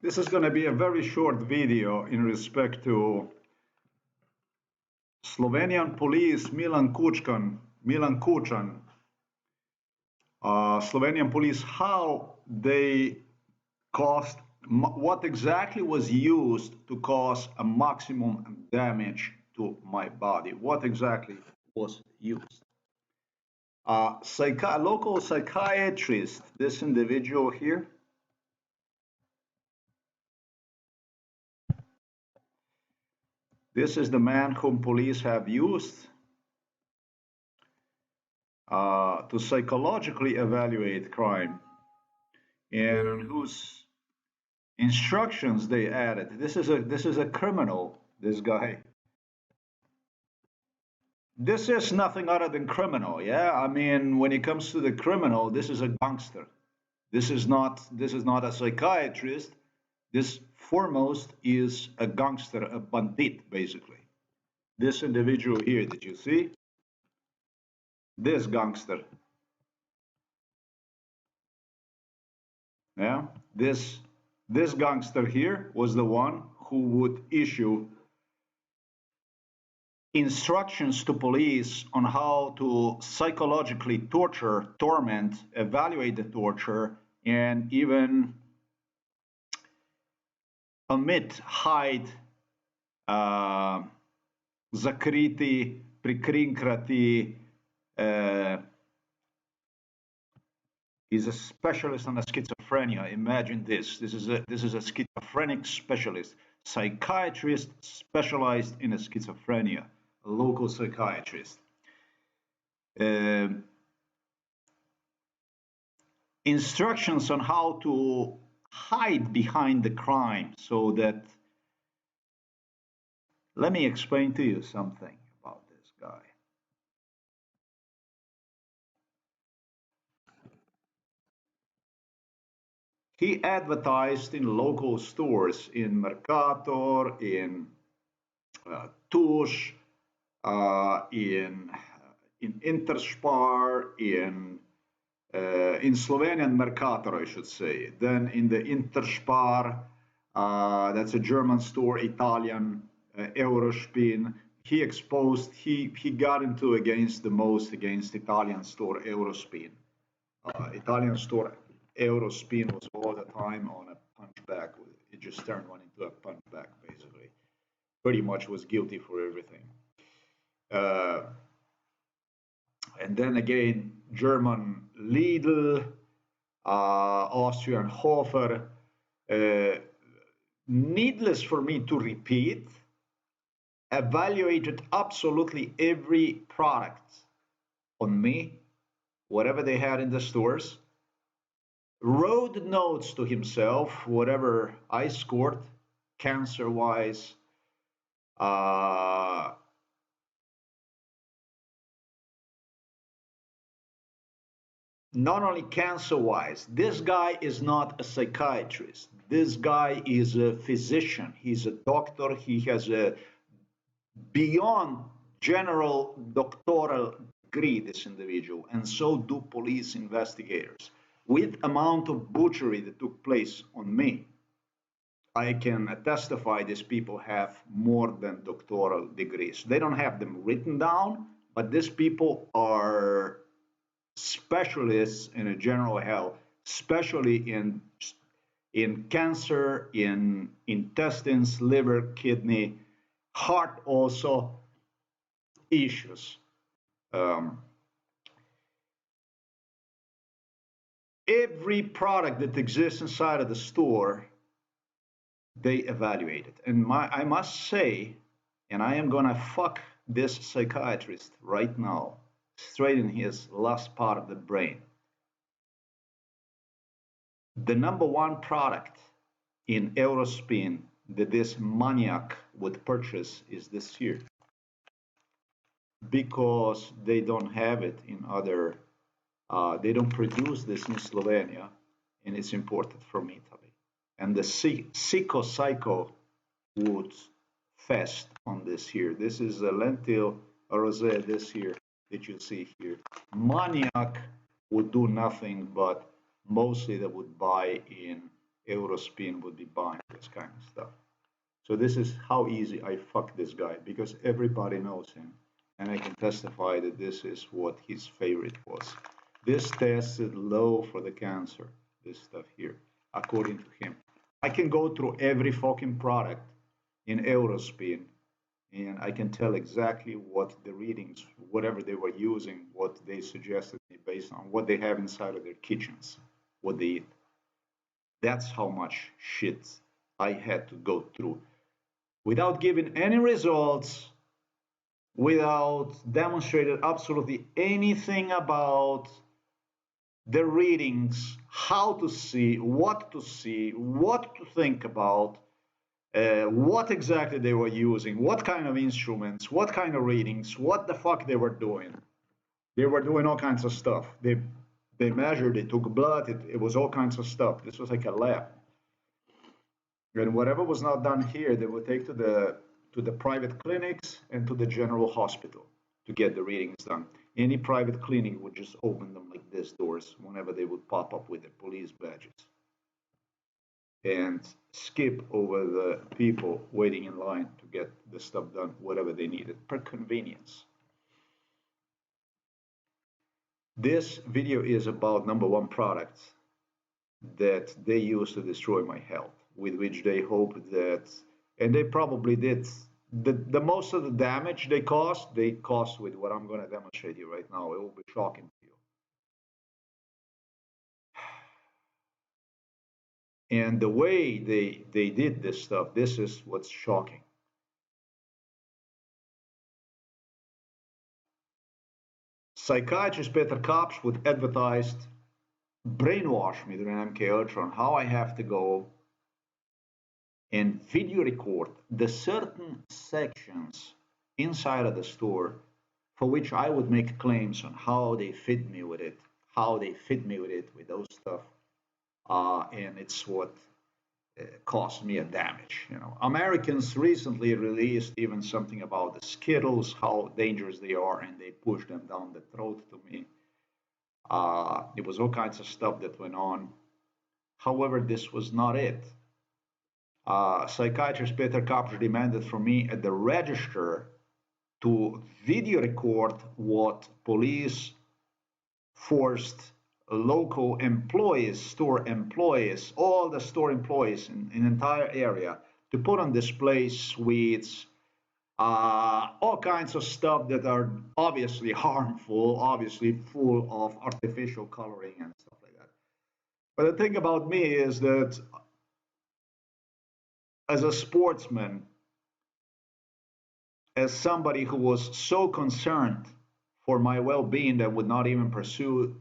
This is going to be a very short video in respect to Slovenian police MILAN KUČAN, Slovenian police, how they caused, what exactly was used to cause a maximum damage to my body. What exactly was used? Local psychiatrist, this individual here, this is the man whom police have used to psychologically evaluate crime, and on whose instructions they added. This is a criminal, this guy. This is nothing other than criminal, yeah? I mean, when it comes to the criminal, this is a gangster. This is not a psychiatrist. This foremost is a gangster, a bandit, basically. This individual here, did you see? This gangster. Yeah, this gangster here was the one who would issue instructions to police on how to psychologically torture, torment, evaluate the torture, and even omit, hide, zakriti, prikrinkrati. He's a specialist on schizophrenia. Imagine this. This is a schizophrenic specialist, psychiatrist specialized in schizophrenia, a local psychiatrist. Instructions on how to hide behind the crime, so that, let me explain to you something about this guy. He advertised in local stores, in Mercator, in Tuš, in Interspar, in Slovenian Mercator, I should say. Then in the Interspar, that's a German store, Italian, Eurospin. He exposed, he got into against Italian store, Eurospin. Italian store, Eurospin was all the time on a punchback. It just turned one into a punchback, basically. Pretty much was guilty for everything. And then again, German Lidl, Austrian Hofer. Needless for me to repeat, evaluated absolutely every product on me, whatever they had in the stores, wrote notes to himself, whatever I scored, cancer-wise, not only cancer-wise. This guy is not a psychiatrist. This guy is a physician. He's a doctor. He has a beyond general doctoral degree, this individual, and so do police investigators. With amount of butchery that took place on me, I can testify these people have more than doctoral degrees. They don't have them written down, but these people are specialists in a general health, especially in cancer, in intestines, liver, kidney, heart also issues. Every product that exists inside of the store, they evaluate it. And I must say, and I am gonna fuck this psychiatrist right now, straight in his last part of the brain. The number one product in Eurospin that this maniac would purchase is this here, because they don't have it in other, they don't produce this in Slovenia, and it's imported from Italy. And the psycho would fest on this here. This is a lentil rosé, this here that you see here. Maniac would do nothing, but mostly they would buy in Eurospin would be buying this kind of stuff. So this is how easy I fucked this guy, because everybody knows him. And I can testify that this is what his favorite was. This tested low for the cancer, this stuff here, according to him. I can go through every fucking product in Eurospin, and I can tell exactly what the readings, whatever they were using, what they suggested me based on what they have inside of their kitchens, what they eat. That's how much shit I had to go through without giving any results, without demonstrating absolutely anything about the readings, how to see, what to think about, what exactly they were using, what kind of instruments, what kind of readings, what the fuck they were doing. They were doing all kinds of stuff. They measured, they took blood, it was all kinds of stuff. This was like a lab. And whatever was not done here, they would take to the private clinics and to the general hospital to get the readings done. Any private clinic would just open them like this doors whenever they would pop up with their police badges and skip over the people waiting in line to get the stuff done, whatever they needed, per convenience. This video is about number one products that they use to destroy my health, with which they hope that, and they probably did, the most of the damage they caused with what I'm going to demonstrate you right now. It will be shocking to you. And the way they did this stuff, this is what's shocking. Psychiatrist Peter Kapsch would advertise, brainwash me during MK Ultra on how I have to go and video record the certain sections inside of the store for which I would make claims on how they fit me with it, with those stuff. And it's what caused me a damage. You know, Americans recently released even something about the Skittles, how dangerous they are, and they push them down the throat to me. It was all kinds of stuff that went on. However, this was not it. Psychiatrist Peter Kapsch demanded from me at the register to video record what police forced local employees, store employees, all the store employees in an entire area to put on display sweets, all kinds of stuff that are obviously harmful, obviously full of artificial coloring and stuff like that. But the thing about me is that as a sportsman, as somebody who was so concerned for my well-being that would not even pursue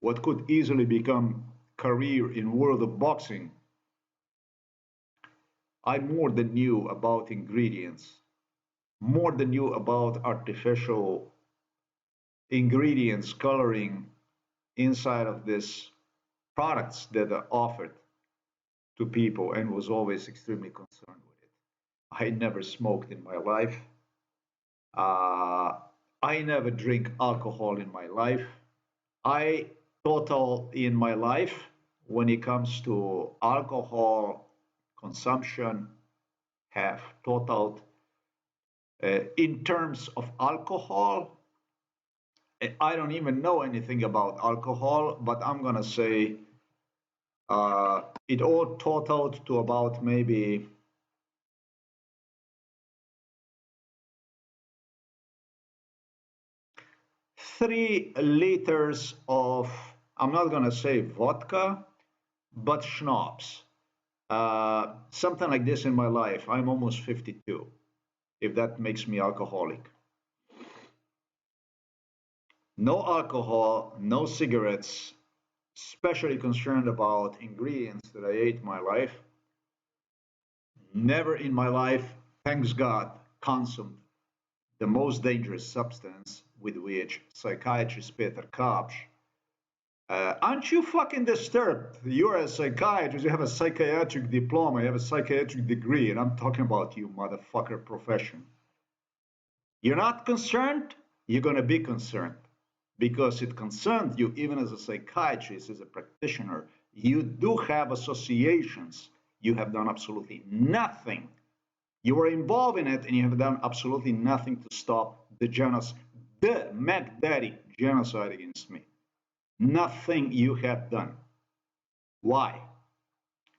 what could easily become career in world of boxing, I more than knew about ingredients, more than knew about artificial ingredients, coloring inside of these products that are offered to people, and was always extremely concerned with it. I never smoked in my life. I never drink alcohol in my life. I total in my life when it comes to alcohol consumption have totaled in terms of alcohol. I don't even know anything about alcohol, but I'm gonna say it all totaled to about maybe 3 liters of, I'm not going to say vodka, but schnapps. Something like this in my life. I'm almost 52, if that makes me alcoholic. No alcohol, no cigarettes, especially concerned about ingredients that I ate in my life. Never in my life, thanks God, consumed the most dangerous substance with which psychiatrist Peter Kapsch. Aren't you fucking disturbed? You're a psychiatrist, you have a psychiatric diploma, you have a psychiatric degree, and I'm talking about you, motherfucker, profession. You're not concerned? You're gonna be concerned. Because it concerns you, even as a psychiatrist, as a practitioner, You do have associations. You have done absolutely nothing. You were involved in it, and you have done absolutely nothing to stop the genocide, the MacDaddy genocide against me. Nothing you have done. Why?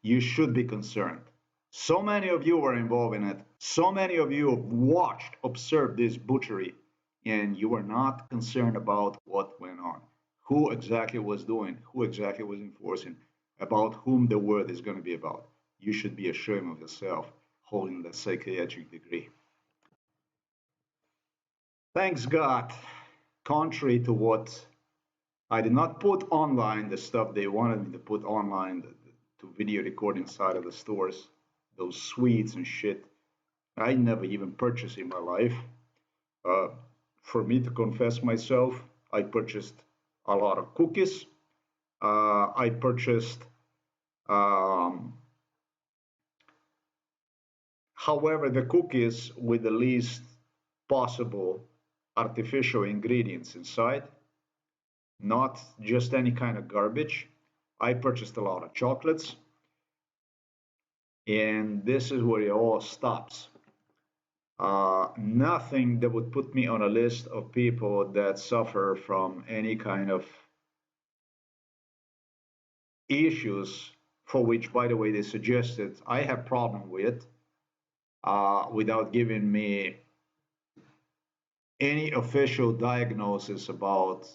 You should be concerned. So many of you were involved in it. So many of you watched, observed this butchery, and you were not concerned about what went on. Who exactly was doing, who exactly was enforcing, about whom the word is going to be about. You should be ashamed of yourself holding the psychiatric degree. Thanks God, contrary to what I did not put online, the stuff they wanted me to put online, to video record inside of the stores, those sweets and shit. I never even purchased in my life. For me to confess myself, I purchased a lot of cookies. I purchased, however, the cookies with the least possible artificial ingredients inside, not just any kind of garbage. I purchased a lot of chocolates, and this is where it all stops. Nothing that would put me on a list of people that suffer from any kind of issues for which, by the way, they suggested I have problem with, without giving me any official diagnosis about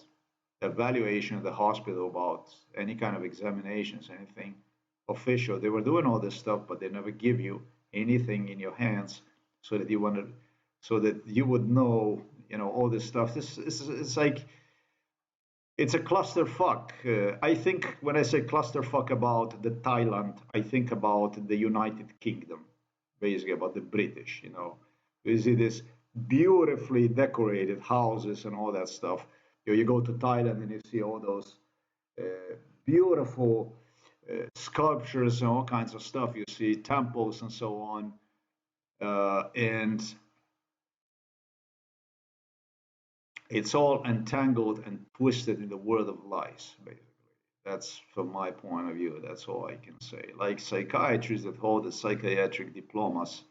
evaluation at the hospital, about any kind of examinations, anything official. They were doing all this stuff, but they never give you anything in your hands so that you would know, all this stuff. It's like, it's a clusterfuck. I think when I say clusterfuck about the Thailand, I think about the United Kingdom, basically about the British. You see this beautifully decorated houses and all that stuff. You go to Thailand and you see all those beautiful sculptures and all kinds of stuff. You see temples and so on, and it's all entangled and twisted in the world of lies, basically. That's from my point of view. That's all I can say. Like psychiatrists that hold the psychiatric diplomas,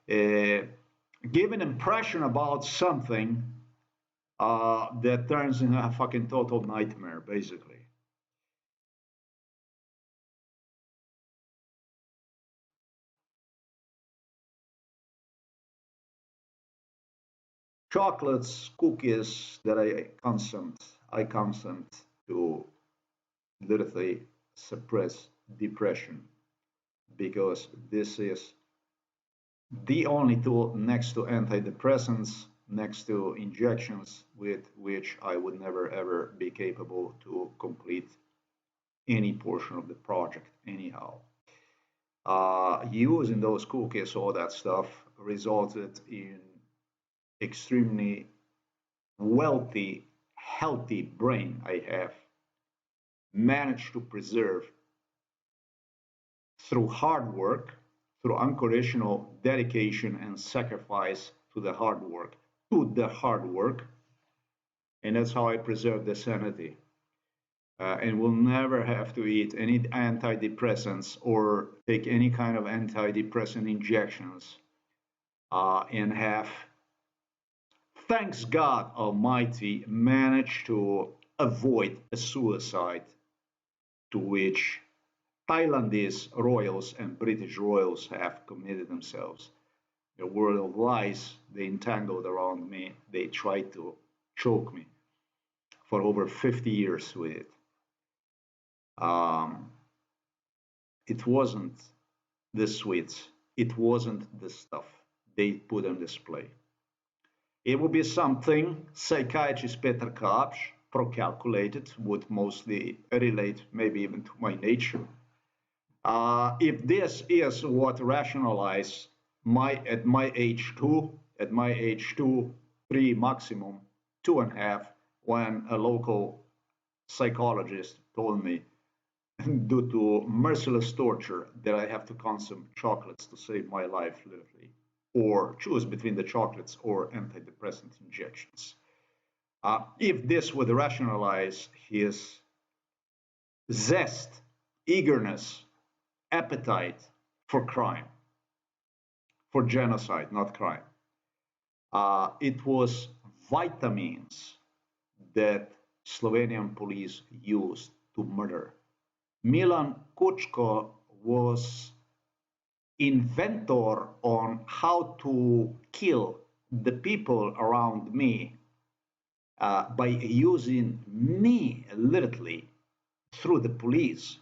give an impression about something that turns into a fucking total nightmare, basically. Chocolates, cookies that I consumed to literally suppress depression, because this is the only tool next to antidepressants, next to injections, with which I would never ever be capable to complete any portion of the project anyhow. Using those cookies, all that stuff, resulted in extremely wealthy, healthy brain I have managed to preserve through hard work, through unconditional dedication and sacrifice to the hard work, and that's how I preserve the sanity. And will never have to eat any antidepressants or take any kind of antidepressant injections, and have, thanks God Almighty, managed to avoid a suicide to which Thailandese royals and British royals have committed themselves. The world of lies they entangled around me, they tried to choke me for over 50 years with it. It wasn't the sweets, it wasn't the stuff they put on display. It would be something psychiatrist Peter Kapsch, procalculated, would mostly relate maybe even to my nature. If this is what rationalize at my age two, three maximum, 2.5, when a local psychologist told me, due to merciless torture, that I have to consume chocolates to save my life, literally, or choose between the chocolates or antidepressant injections. If this would rationalize his zest, eagerness, appetite for crime, for genocide, not crime. It was vitamins that Slovenian police used to murder. Milan Kučko was inventor on how to kill the people around me by using me literally through the police.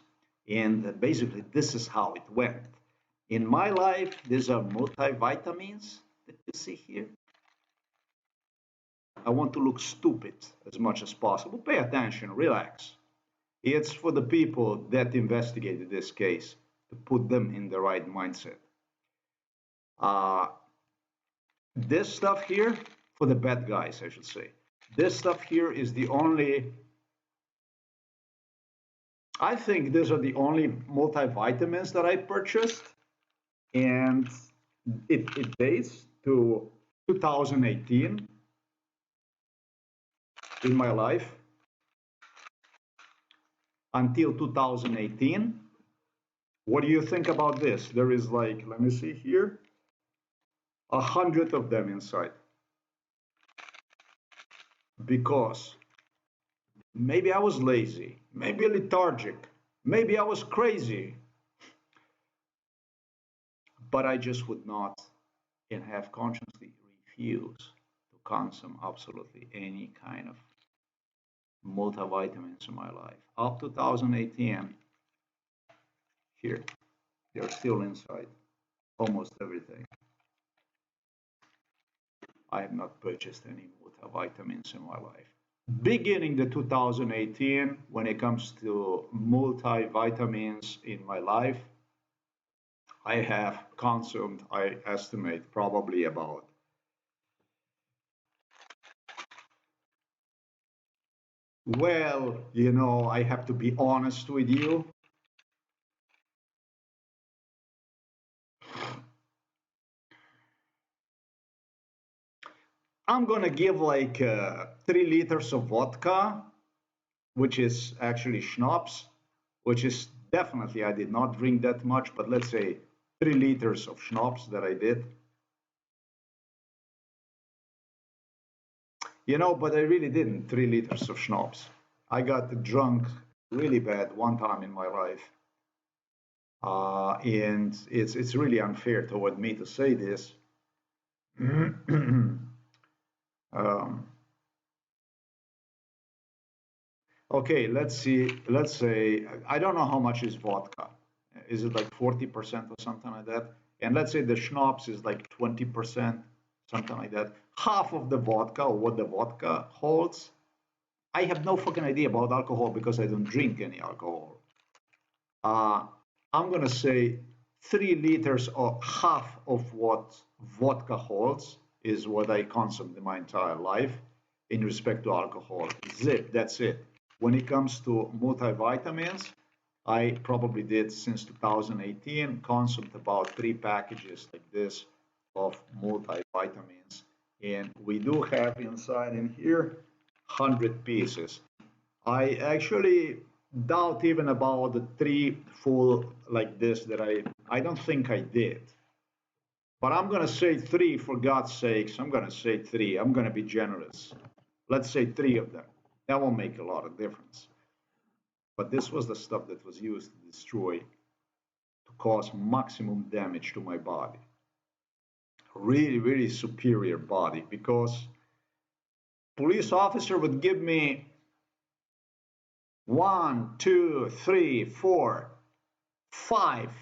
And basically, this is how it went. In my life, these are multivitamins that you see here. I want to look stupid as much as possible. Pay attention, relax. It's for the people that investigated this case to put them in the right mindset. This stuff here, for the bad guys, I should say. This stuff here is the only, I think these are the only multivitamins that I purchased. And it dates to 2018 in my life. Until 2018. What do you think about this? There is like, let me see here, 100 of them inside. Because maybe I was lazy, maybe lethargic, maybe I was crazy, but I just would not and have consciously refused to consume absolutely any kind of multivitamins in my life. Up to 2018, here, they're still inside, almost everything. I have not purchased any multivitamins in my life. Beginning the 2018, when it comes to multivitamins in my life, I have consumed, I estimate, probably about well, you know, I have to be honest with you. I'm gonna give like 3 liters of vodka, which is actually schnapps, which is definitely, I did not drink that much, but let's say 3 liters of schnapps that I did. You know, but I really didn't 3 liters of schnapps. I got drunk really bad one time in my life. And it's really unfair toward me to say this. Okay, let's see. Let's say, I don't know how much is vodka. Is it like 40% or something like that? And let's say the schnapps is like 20%, something like that. Half of the vodka, or what the vodka holds. I have no fucking idea about alcohol because I don't drink any alcohol. I'm gonna say 3 liters or half of what vodka holds is what I consumed in my entire life in respect to alcohol. Zip, that's it. When it comes to multivitamins, I probably did since 2018, consumed about 3 packages like this of multivitamins. And we do have inside in here 100 pieces. I actually doubt even about the 3 full like this that I don't think I did. But I'm gonna say 3 for God's sakes. I'm gonna say 3. I'm gonna be generous. Let's say 3 of them. That won't make a lot of difference. But this was the stuff that was used to destroy, to cause maximum damage to my body. Really, really superior body, because police officer would give me 1, 2, 3, 4, 5,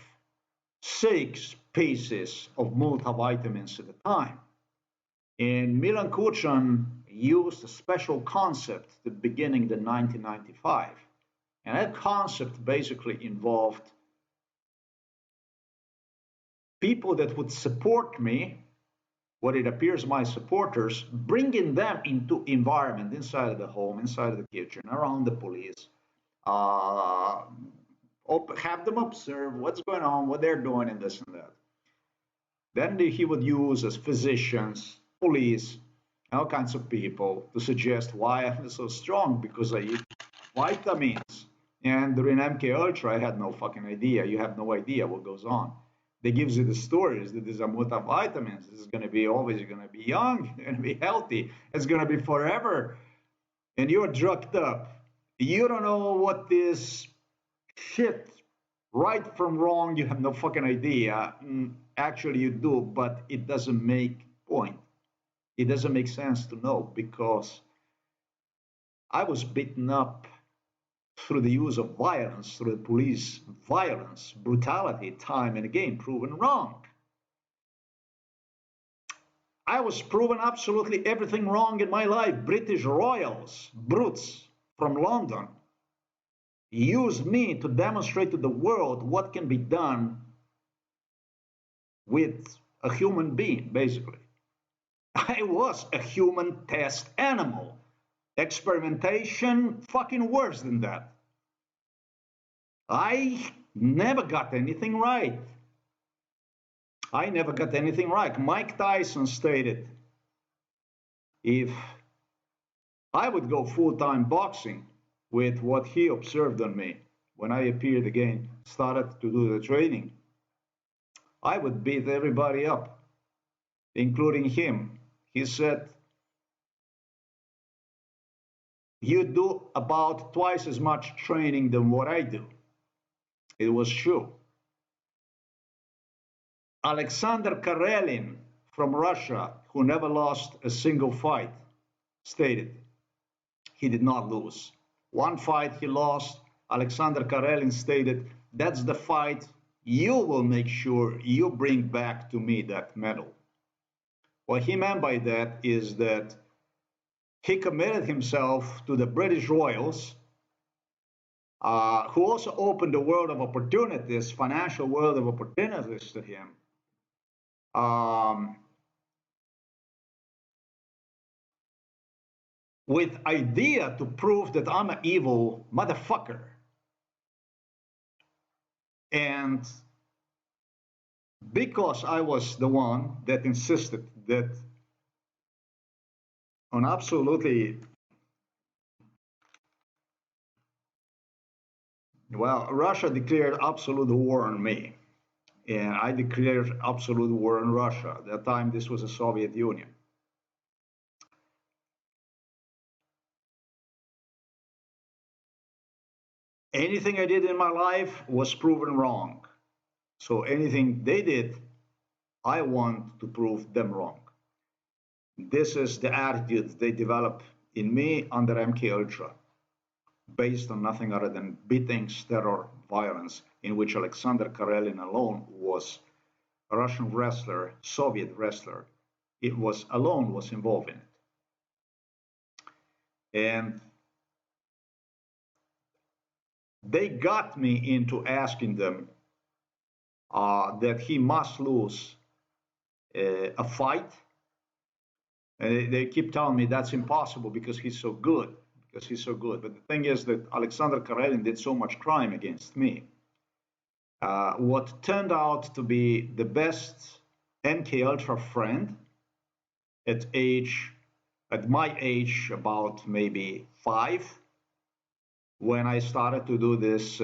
6 pieces of multivitamins at a time. And Milan KUČAN used a special concept at the beginning of 1995. And that concept basically involved people that would support me, what it appears my supporters, bringing them into environment inside of the home, inside of the kitchen, around the police, have them observe what's going on, what they're doing, and this and that. Then he would use as physicians, police, all kinds of people to suggest why I'm so strong, because I eat vitamins. And during MK Ultra, I had no fucking idea. You have no idea what goes on. They gives you the stories that these are multivitamins. This is going to be always, you're going to be young, you're going to be healthy. It's going to be forever. And you're drugged up. You don't know what this shit, right from wrong, you have no fucking idea. Actually, you do, but it doesn't make point. It doesn't make sense to know because I was beaten up through the use of violence, through the police violence, brutality, time and again, proven wrong. I was proven absolutely everything wrong in my life. British royals, brutes from London, used me to demonstrate to the world what can be done with a human being, basically. I was a human test animal. Experimentation, fucking worse than that. I never got anything right. I never got anything right. Mike Tyson stated, if I would go full-time boxing with what he observed on me when I appeared again, started to do the training, I would beat everybody up, including him. He said, you do about twice as much training than what I do. It was true. Alexander Karelin from Russia, who never lost a single fight, stated he did not lose. One fight he lost. Alexander Karelin stated, that's the fight you will make sure you bring back to me that medal. What he meant by that is that he committed himself to the British Royals, who also opened the world of opportunities, financial world of opportunities to him. With idea to prove that I'm an evil motherfucker. And because I was the one that insisted that on absolutely, well, Russia declared absolute war on me. And I declared absolute war on Russia. At that time, this was the Soviet Union. Anything I did in my life was proven wrong. So anything they did, I want to prove them wrong. This is the attitude they developed in me under MK Ultra, based on nothing other than beatings, terror, violence, in which Alexander Karelin alone was a Russian wrestler, Soviet wrestler. It was alone was involved in it. And they got me into asking them that he must lose a fight. And they keep telling me that's impossible because he's so good, because he's so good. But the thing is that Alexander Karelin did so much crime against me. What turned out to be the best MK Ultra friend at my age, about maybe 5, when I started to do this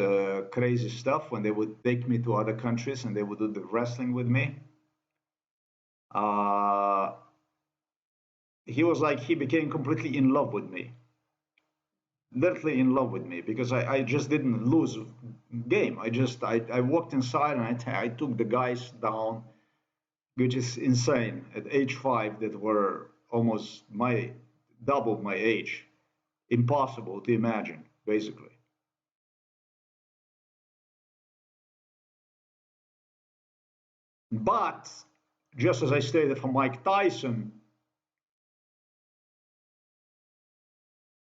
crazy stuff, when they would take me to other countries and they would do the wrestling with me. He was like, he became completely in love with me. Literally in love with me, because I just didn't lose game. I walked inside and I took the guys down, which is insane. At age 5, that were almost double my age. Impossible to imagine, basically. But just as I stated for Mike Tyson,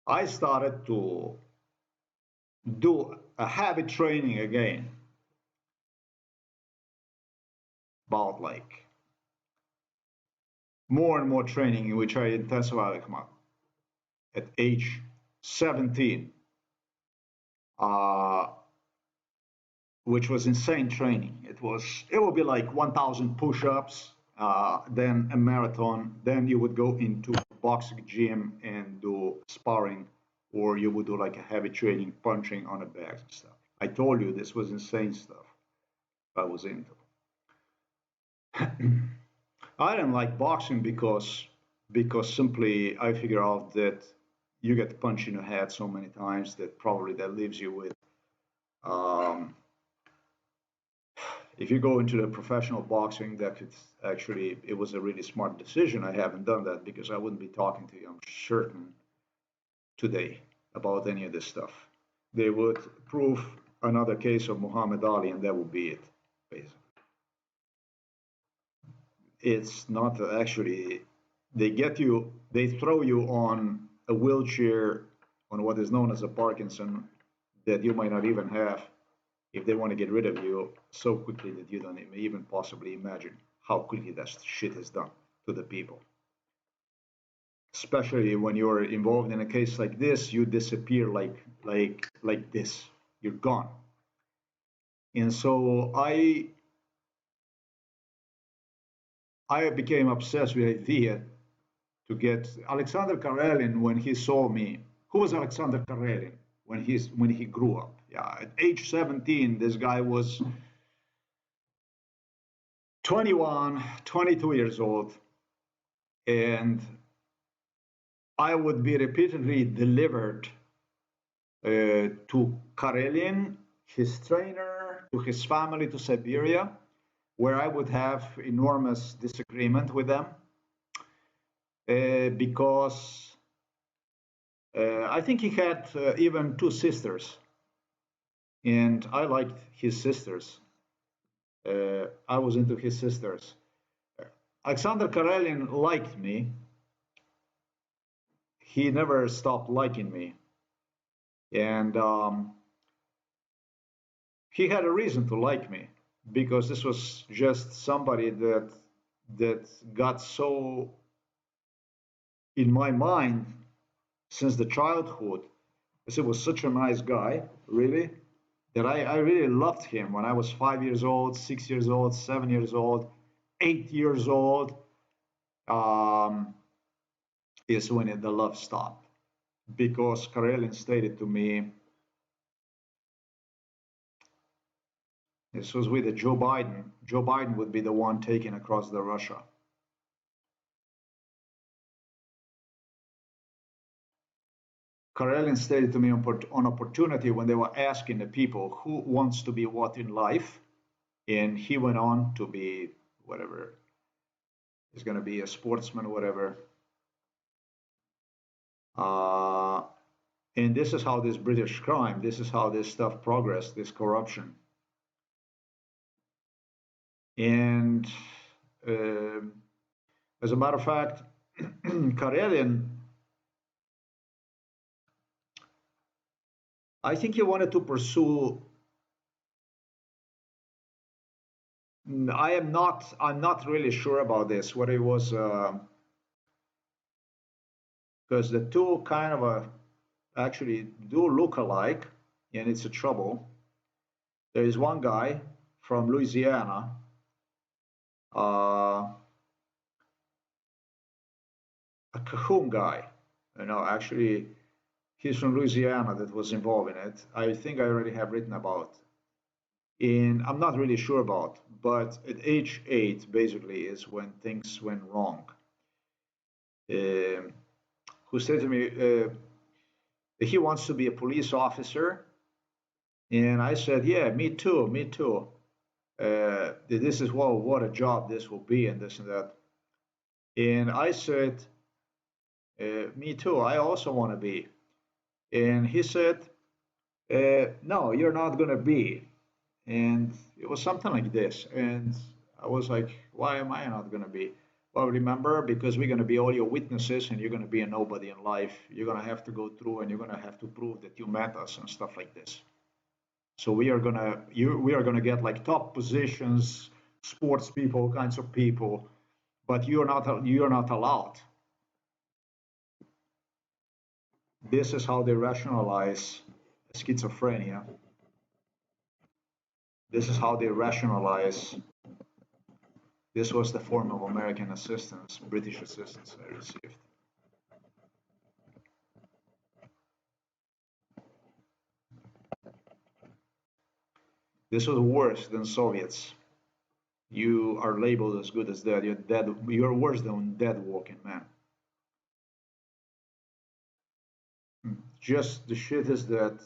I started to do a habit training again, about like more and more training, in which I intensified at age 17, which was insane training. It would be like 1,000 push-ups, then a marathon, then you would go into a boxing gym and do sparring or you would do like a heavy training, punching on the bags and stuff. I told you this was insane stuff I was into. I didn't like boxing because simply I figure out that you get punched in the head so many times that probably that leaves you with um, if you go into the professional boxing, that could actually, it was a really smart decision. I haven't done that because I wouldn't be talking to you, I'm certain, today about any of this stuff. They would prove another case of Muhammad Ali, and that would be it, basically. It's not actually, they throw you on a wheelchair, on what is known as a Parkinson, that you might not even have, if they want to get rid of you so quickly that you don't even possibly imagine how quickly that shit is done to the people. Especially when you're involved in a case like this, you disappear like this. You're gone. And so I became obsessed with the idea to get Alexander Karelin when he saw me. Who was Alexander Karelin when he grew up? Yeah, at age 17, this guy was 21, 22 years old, and I would be repeatedly delivered to Karelin, his trainer, to his family, to Siberia, where I would have enormous disagreement with them because I think he had even two sisters, and I liked his sisters. I was into his sisters. Alexander Karelin liked me. He never stopped liking me. And he had a reason to like me because this was just somebody that got so in my mind since the childhood, because he was such a nice guy, really, that I really loved him when I was 5 years old, 6 years old, 7 years old, 8 years old. Is when the love stopped because Karelin stated to me, this was with Joe Biden. Joe Biden would be the one taken across the Russia. Karelin stated to me on opportunity when they were asking the people who wants to be what in life, and he went on to be whatever. He's going to be a sportsman, whatever. Uh, and this is how this British crime, this is how this stuff progressed, this corruption. And as a matter of fact, Karelin, I think he wanted to pursue. I'm not really sure about this. What it was, because the two kind of actually do look alike, and it's a trouble. There is one guy from Louisiana. A Cajon guy, actually, he's from Louisiana that was involved in it. I think I already have written about. And I'm not really sure about, but at age 8, basically, is when things went wrong. Who said to me, he wants to be a police officer. And I said, yeah, me too, me too. This is, well, what a job this will be, and this and that. And I said, me too, I also want to be. And he said, no, you're not going to be. And it was something like this. And I was like, why am I not going to be? Well, remember, because we're going to be all your witnesses and you're going to be a nobody in life. You're going to have to go through and you're going to have to prove that you met us and stuff like this. So we are going to get like top positions, sports people, all kinds of people, but you're not allowed. This is how they rationalize schizophrenia. This is how they rationalize. This was the form of American assistance, British assistance I received. This was worse than Soviets. You are labeled as good as dead. You're dead. You're worse than dead walking, man. Just the shit is that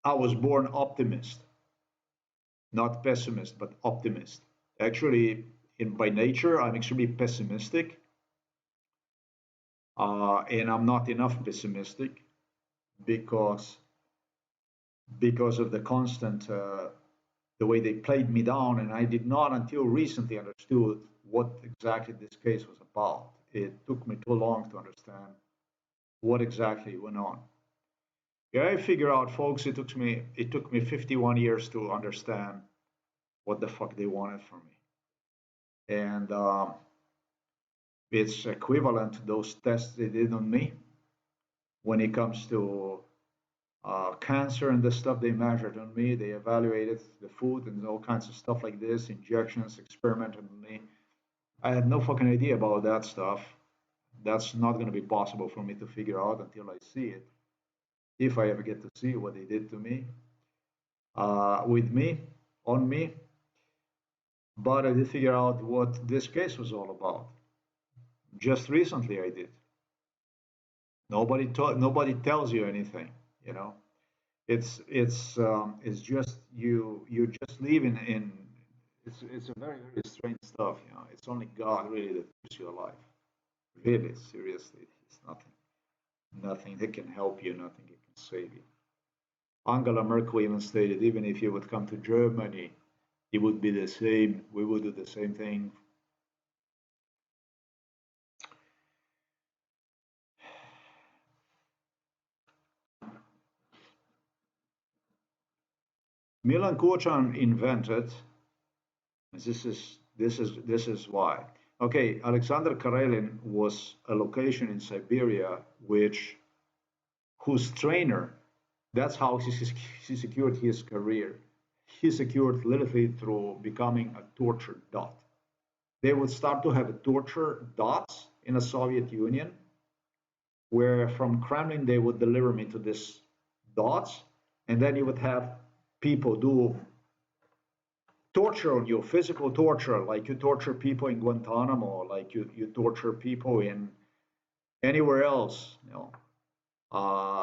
I was born optimist, not pessimist, but optimist. Actually, by nature, I'm extremely pessimistic, and I'm not enough pessimistic because of the constant the way they played me down, and I did not until recently understood what exactly this case was about. It took me too long to understand what exactly went on. Yeah, I figure out, folks. It took me 51 years to understand what the fuck they wanted from me, and it's equivalent to those tests they did on me when it comes to cancer and the stuff they measured on me. They evaluated the food and all kinds of stuff like this, injections, experimented on me. I had no fucking idea about that stuff. That's not going to be possible for me to figure out until I see it, if I ever get to see what they did to me, with me, on me. But I did figure out what this case was all about. Just recently, I did. Nobody tells you anything, you know. It's just you just live in it's a very very strange stuff, you know. It's only God really that keeps you alive. Really, seriously, it's nothing that can help you, nothing that can save you. Angela Merkel even stated, even if you would come to Germany, it would be the same. We would do the same thing. Milan Kučan invented. This is why. Okay, Alexander Karelin was a location in Siberia, whose trainer. That's how he secured his career. He secured literally through becoming a torture dot. They would start to have torture dots in the Soviet Union, where from Kremlin they would deliver me to this dots, and then you would have people do torture on you, physical torture, like you torture people in Guantanamo, like you torture people in anywhere else, you know.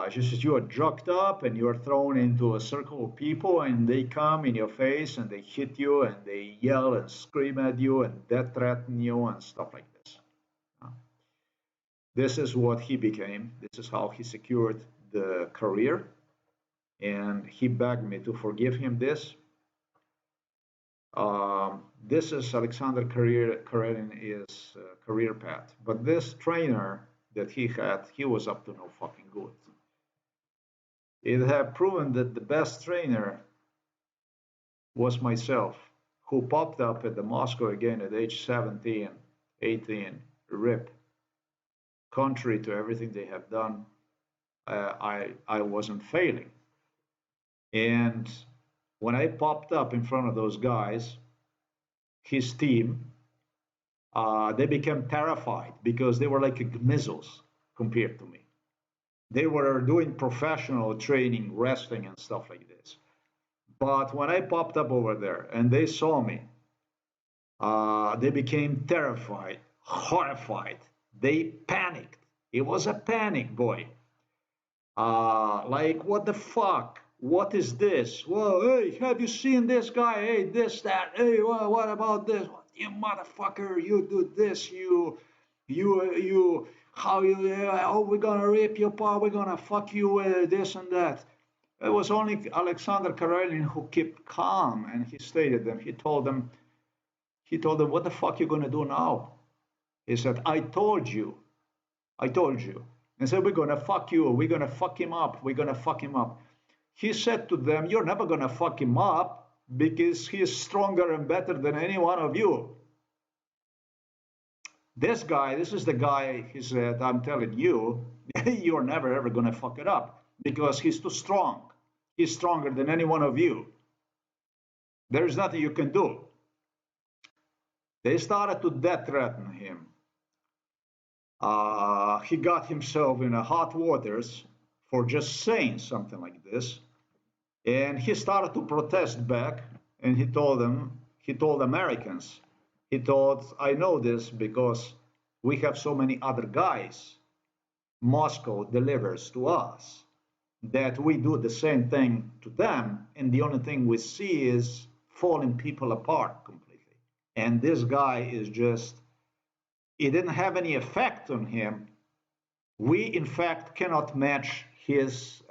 Just you are drugged up and you are thrown into a circle of people and they come in your face and they hit you and they yell and scream at you and death threaten you and stuff like this. This is what he became. This is how he secured the career. And he begged me to forgive him this. This is Alexander Karelin's career path. But this trainer that he had, he was up to no fucking good. It had proven that the best trainer was myself, who popped up at the Moscow again at age 17, 18, RIP. Contrary to everything they have done, I wasn't failing. And when I popped up in front of those guys, his team, they became terrified because they were like missiles compared to me. They were doing professional training, wrestling, and stuff like this. But when I popped up over there and they saw me, they became terrified, horrified. They panicked. It was a panic, boy. Like, what the fuck? What is this? Whoa, hey, have you seen this guy? Hey, this, that. Hey, well, what about this? You motherfucker, you do this, how you, oh, we're gonna rip you apart, we're gonna fuck you, this and that. It was only Alexander Karelin who kept calm and he stated them. He told them, what the fuck you gonna do now? He said, I told you. And said, we're gonna fuck you, we're gonna fuck him up, we're gonna fuck him up. He said to them, you're never gonna fuck him up because he is stronger and better than any one of you. This is the guy, he said, I'm telling you, you're never ever gonna fuck it up because he's too strong. He's stronger than any one of you. There's nothing you can do. They started to death threaten him. He got himself in a hot waters for just saying something like this, and he started to protest back. And he told Americans, he thought, I know this because we have so many other guys Moscow delivers to us that we do the same thing to them, and the only thing we see is falling people apart completely. And this guy is just, it didn't have any effect on him. We, in fact, cannot match his,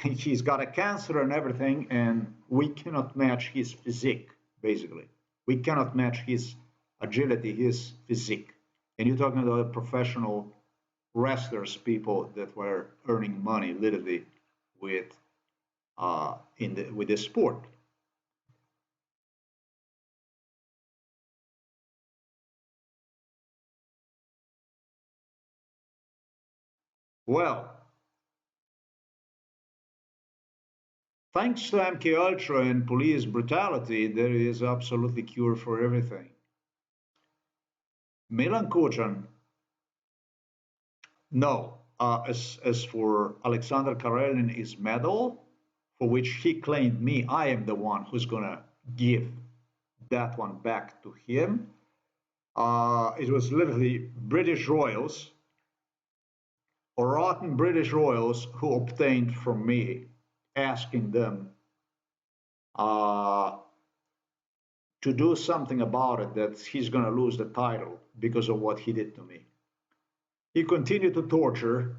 he's got a cancer and everything, and we cannot match his physique, basically. We cannot match his agility, his physique. And you're talking about professional wrestlers, people that were earning money literally with with this sport. Well, thanks to MK Ultra and police brutality, there is absolutely cure for everything. Milan Kučan, no. As for Alexander Karelin, his medal, for which he claimed me, I am the one who's gonna give that one back to him. It was literally British royals, or rotten British royals, who obtained from me, asking them to do something about it, that he's going to lose the title because of what he did to me. He continued to torture,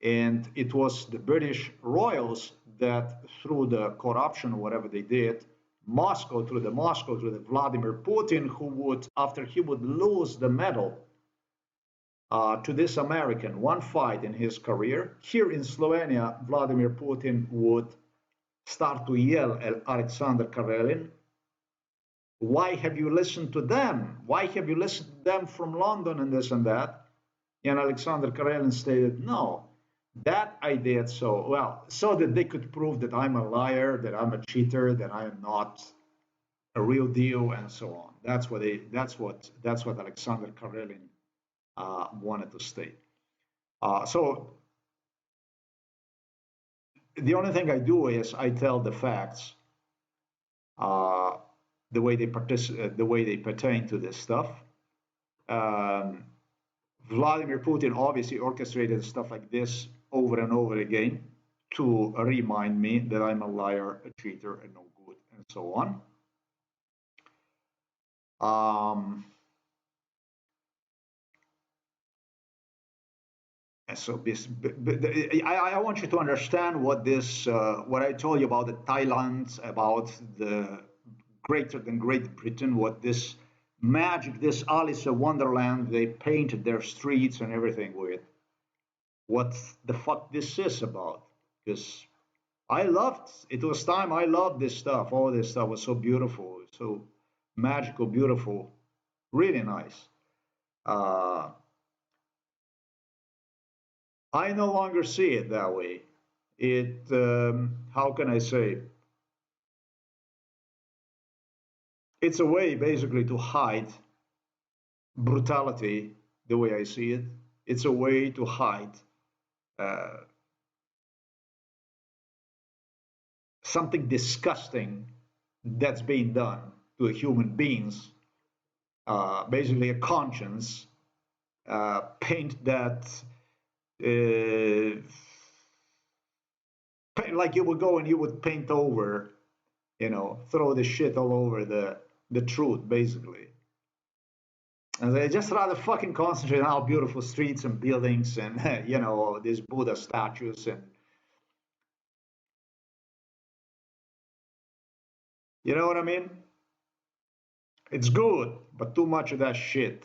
and it was the British royals that, through the corruption, whatever they did, Moscow, through the Vladimir Putin, who would, after he would lose the medal to this American, one fight in his career, here in Slovenia, Vladimir Putin would start to yell at Alexander Karelin, why have you listened to them? Why have you listened to them from London and this and that? And Alexander Karelin stated, no, that I did so that they could prove that I'm a liar, that I'm a cheater, that I am not a real deal, and so on. That's what Alexander Karelin wanted to state. So the only thing I do is I tell the facts, the way they pertain to this stuff. Vladimir Putin obviously orchestrated stuff like this over and over again to remind me that I'm a liar, a cheater, and no good, and so on. And so this, I want you to understand what this, what I told you about the Thailand, about the greater than Great Britain, what this magic, this Alice in Wonderland, they painted their streets and everything with. What the fuck this is about? Because it was time I loved this stuff. All this stuff was so beautiful, so magical, beautiful, really nice. I no longer see it that way. How can I say? It's a way basically to hide brutality, the way I see it. It's a way to hide something disgusting that's being done to human beings, basically a conscience, paint that, like you would go and you would paint over, throw the shit all over the truth, basically. And they just rather fucking concentrate on how beautiful streets and buildings and, these Buddha statues and, you know what I mean? It's good, but too much of that shit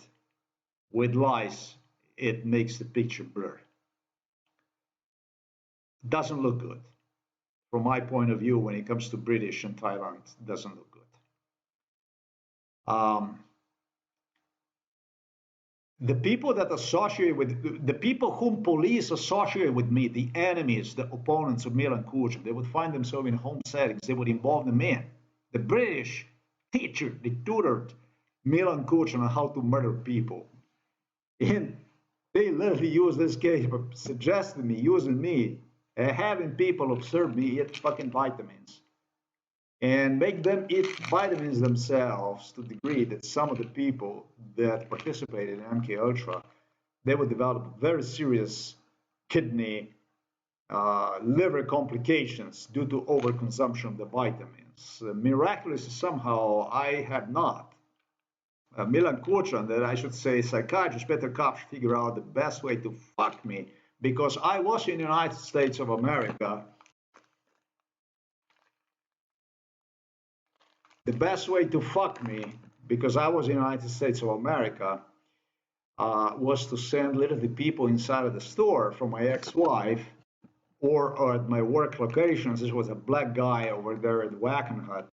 with lies, it makes the picture blur. Doesn't look good. From my point of view, when it comes to British and Thailand, doesn't look good. The people that associate with, the people whom police associate with me, the enemies, the opponents of Milan Kučan, they would find themselves in home settings, they would involve them in. The British teacher, they tutored Milan Kučan on how to murder people. And they literally use this case, suggested me, using me, having people observe me eat fucking vitamins and make them eat vitamins themselves to the degree that some of the people that participated in MK Ultra, they would develop very serious kidney, liver complications due to overconsumption of the vitamins. Miraculously, somehow, I had not. MILAN KUČAN, that I should say psychiatrist Peter Kopp, figure out the best way to fuck me because I was in the United States of America. The best way to fuck me, because I was in the United States of America, was to send literally people inside of the store from my ex-wife or at my work locations. This was a black guy over there at Wacken Hut.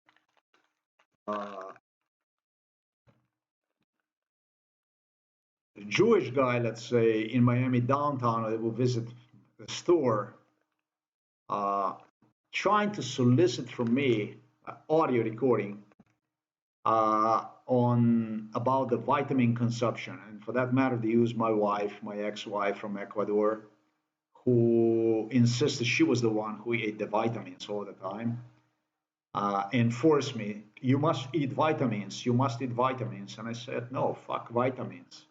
A Jewish guy, let's say, in Miami downtown that will visit the store, trying to solicit from me audio recording on about the vitamin consumption, and for that matter, they used my wife, my ex-wife from Ecuador, who insisted she was the one who ate the vitamins all the time, and forced me, you must eat vitamins, you must eat vitamins. And I said, no, fuck vitamins.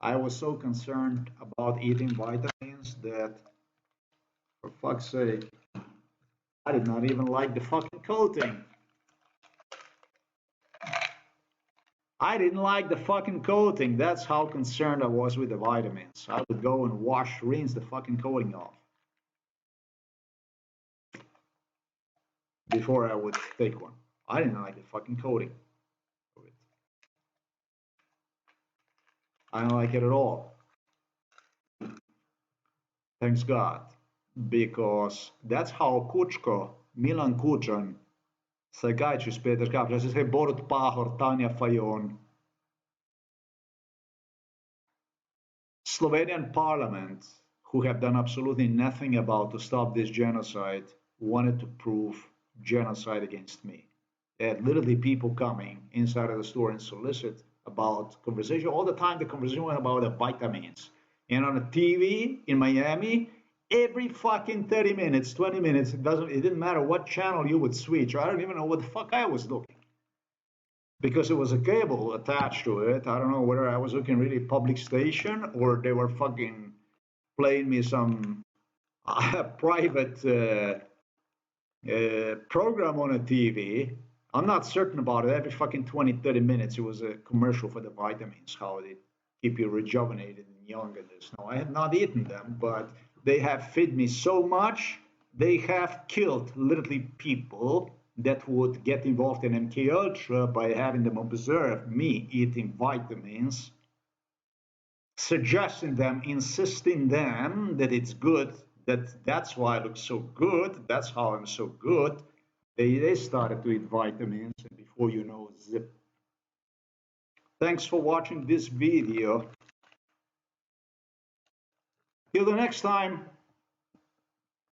I was so concerned about eating vitamins that, for fuck's sake, I did not even like the fucking coating. I didn't like the fucking coating. That's how concerned I was with the vitamins. I would go and rinse the fucking coating off before I would take one. I didn't like the fucking coating. I don't like it at all. Thanks God. Because that's how Kučko, Milan KUČAN, psychiatrist Peter Kopp, just say Borut Pahor, Tanja Fajon, Slovenian parliament, who have done absolutely nothing about to stop this genocide, wanted to prove genocide against me. They had literally people coming inside of the store and solicit about conversation. All the time the conversation was about the vitamins. And on the TV in Miami, every fucking 30 minutes, 20 minutes, it didn't matter what channel you would switch. I don't even know what the fuck I was looking. Because it was a cable attached to it. I don't know whether I was looking really public station or they were fucking playing me some private program on a TV. I'm not certain about it. Every fucking 20, 30 minutes, it was a commercial for the vitamins, how they keep you rejuvenated and young and this. No, I had not eaten them, but they have fed me so much, they have killed literally people that would get involved in MK Ultra by having them observe me eating vitamins, suggesting them, insisting them that it's good, that's why I look so good, that's how I'm so good. They started to eat vitamins, and before you know, zip. Thanks for watching this video. Till the next time.